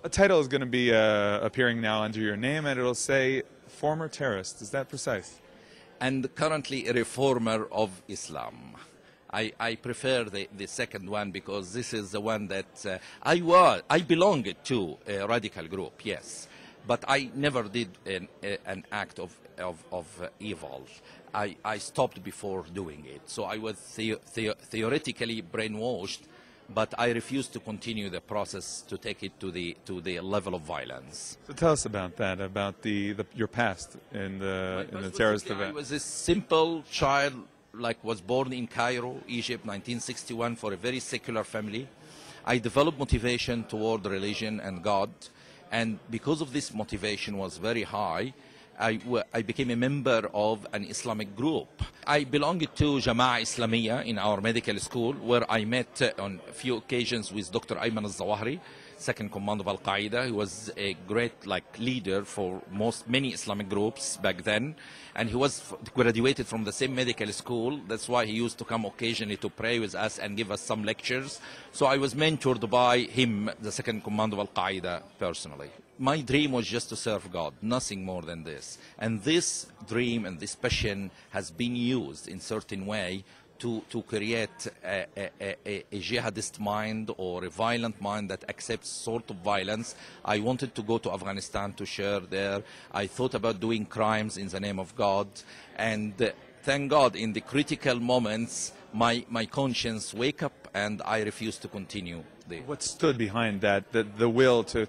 A title is going to be appearing now under your name, and it'll say former terrorist. Is that precise? And currently a reformer of Islam. I prefer the second one because this is the one that I belonged to a radical group, yes, but I never did an act of evil. I stopped before doing it, so I was theoretically brainwashed, but I refused to continue the process to take it to the level of violence. So tell us about that, about your past in the terrorist event. I was a simple child, was born in Cairo, Egypt, 1961, for a very secular family. I developed motivation toward religion and God, and because of this motivation was very high, I became a member of an Islamic group. I belonged to Jama'ah Islamiyya in our medical school, where I met on a few occasions with Dr. Ayman al-Zawahri, second command of Al-Qaeda. He was a great leader for many Islamic groups back then, and he was graduated from the same medical school. That's why he used to come occasionally to pray with us and give us some lectures. So I was mentored by him, the second command of Al-Qaeda, personally. My dream was just to serve God, nothing more than this. And this dream and this passion has been used in certain way to create a jihadist mind or a violent mind that accepts sort of violence. I wanted to go to Afghanistan to share there. I thought about doing crimes in the name of God. And thank God, in the critical moments, my conscience wake up and I refuse to continue. What stood behind that, the will to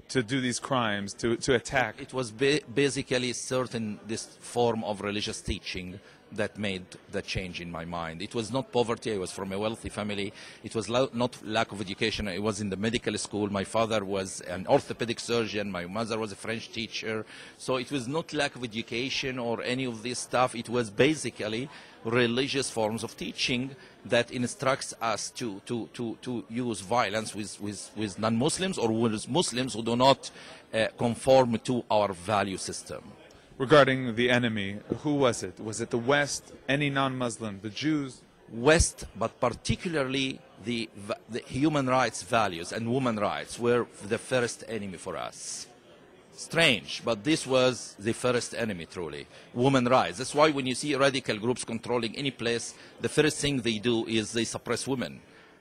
do these crimes, to attack? It was basically this form of religious teaching that made the change in my mind. It was not poverty. I was from a wealthy family. It was not lack of education. I was in the medical school. My father was an orthopedic surgeon. My mother was a French teacher. So it was not lack of education or any of this stuff. It was basically religious forms of teaching that instructs us to use violence with non-Muslims or with Muslims who do not conform to our value system. Regarding the enemy, who was it? Was it the West, any non-Muslim, the Jews? West, but particularly the human rights values and women rights were the first enemy for us. Strange, but this was the first enemy, truly. Women rights. That's why when you see radical groups controlling any place, the first thing they do is they suppress women.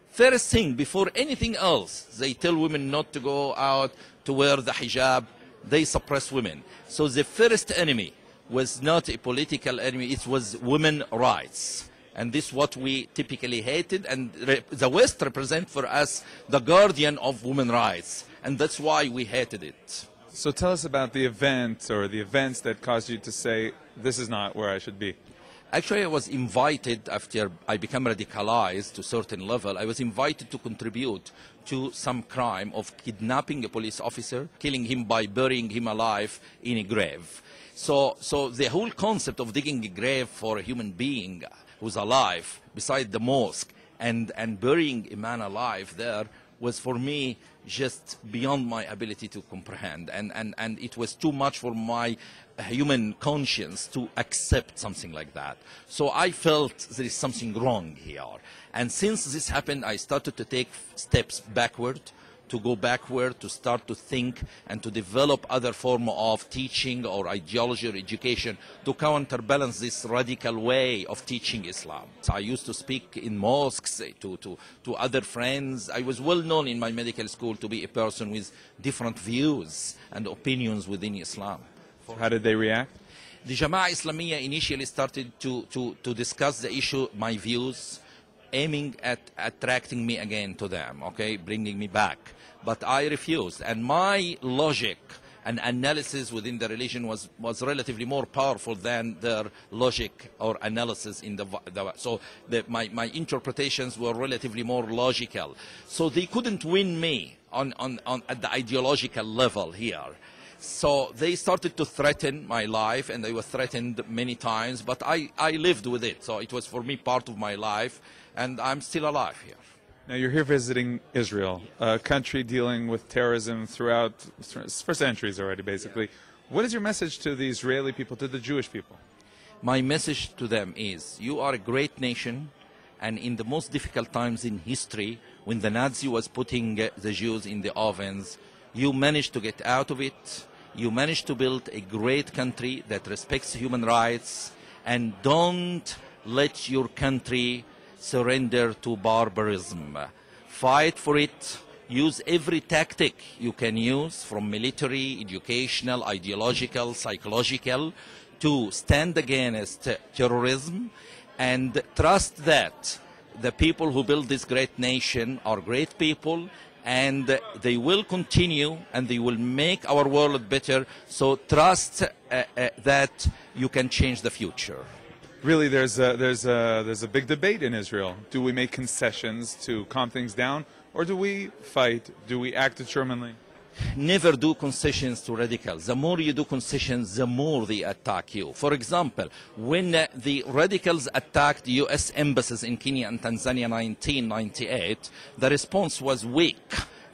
First thing, before anything else, they tell women not to go out, to wear the hijab. They suppress women. So the first enemy was not a political enemy, it was women's rights. And this is what we typically hated, and the West represents for us the guardian of women's rights, and that's why we hated it. So tell us about the event or the events that caused you to say, this is not where I should be. Actually, I was invited, after I became radicalized to a certain level, I was invited to contribute to some crime of kidnapping a police officer, killing him by burying him alive in a grave. So the whole concept of digging a grave for a human being who's alive beside the mosque and burying a man alive there was for me just beyond my ability to comprehend, and it was too much for my human conscience to accept something like that. So I felt there is something wrong here, and since this happened, I started to take steps backward, to go backward, to start to think and to develop other form of teaching or ideology or education to counterbalance this radical way of teaching Islam. So I used to speak in mosques to other friends. I was well known in my medical school to be a person with different views and opinions within Islam. How did they react? The Jama'ah Islamiyya initially started to discuss the issue, my views, aiming at attracting me again to them, okay, bringing me back. But I refused, and my logic and analysis within the religion was relatively more powerful than their logic or analysis in my interpretations were relatively more logical. So they couldn't win me at the ideological level here. So they started to threaten my life, and they were threatened many times, but I lived with it. So it was for me part of my life, and I'm still alive here. Now you're here visiting Israel, a country dealing with terrorism for centuries already, basically. What is your message to the Israeli people, to the Jewish people? My message to them is, you are a great nation, and in the most difficult times in history, when the Nazi was putting the Jews in the ovens. You managed to get out of it. You managed to build a great country that respects human rights, and don't let your country surrender to barbarism. Fight for it. Use every tactic you can use, from military, educational, ideological, psychological, to stand against terrorism, and trust that the people who build this great nation are great people, and they will continue and they will make our world better. So trust that you can change the future. Really, there's a big debate in Israel. Do we make concessions to calm things down, or do we fight? Do we act determinedly? Never do concessions to radicals. The more you do concessions, the more they attack you. For example, when the radicals attacked U.S. embassies in Kenya and Tanzania in 1998, the response was weak.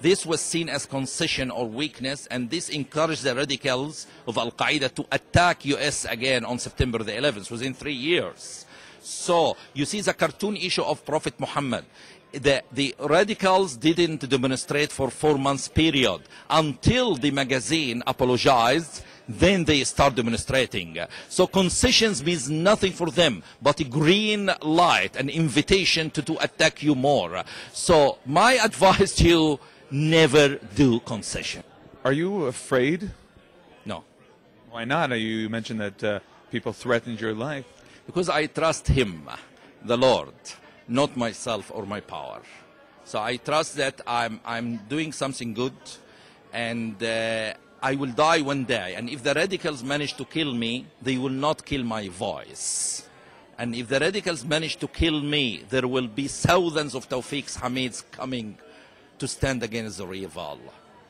This was seen as concession or weakness, and this encouraged the radicals of Al-Qaeda to attack U.S. again on September the 11th, within 3 years. So you see the cartoon issue of Prophet Muhammad. The radicals didn't demonstrate for 4 months period until the magazine apologized. Then they start demonstrating. So concessions means nothing for them but a green light, an invitation to attack you more. So my advice to you, never do concession. Are you afraid? No. Why not? You mentioned that people threatened your life. Because I trust him, the Lord, not myself or my power. So I trust that I'm doing something good, and I will die one day. And if the radicals manage to kill me, they will not kill my voice. And if the radicals manage to kill me, there will be thousands of Tawfiqs Hamids coming to stand against the evil.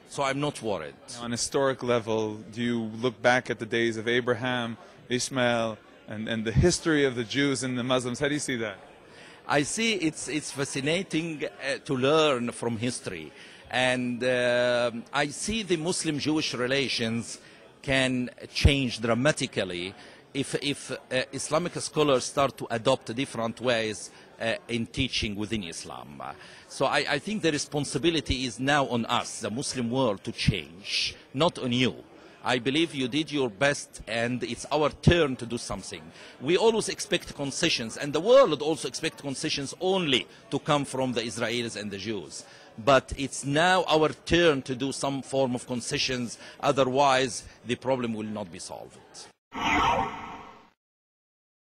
So I'm not worried. On an historic level, do you look back at the days of Abraham, Ishmael, and the history of the Jews and the Muslims? How do you see that? I see it's fascinating to learn from history. And I see the Muslim-Jewish relations can change dramatically if Islamic scholars start to adopt different ways in teaching within Islam. So I think the responsibility is now on us, the Muslim world, to change, not on you. I believe you did your best, and it's our turn to do something. We always expect concessions, and the world also expects concessions only to come from the Israelis and the Jews. But it's now our turn to do some form of concessions, otherwise the problem will not be solved.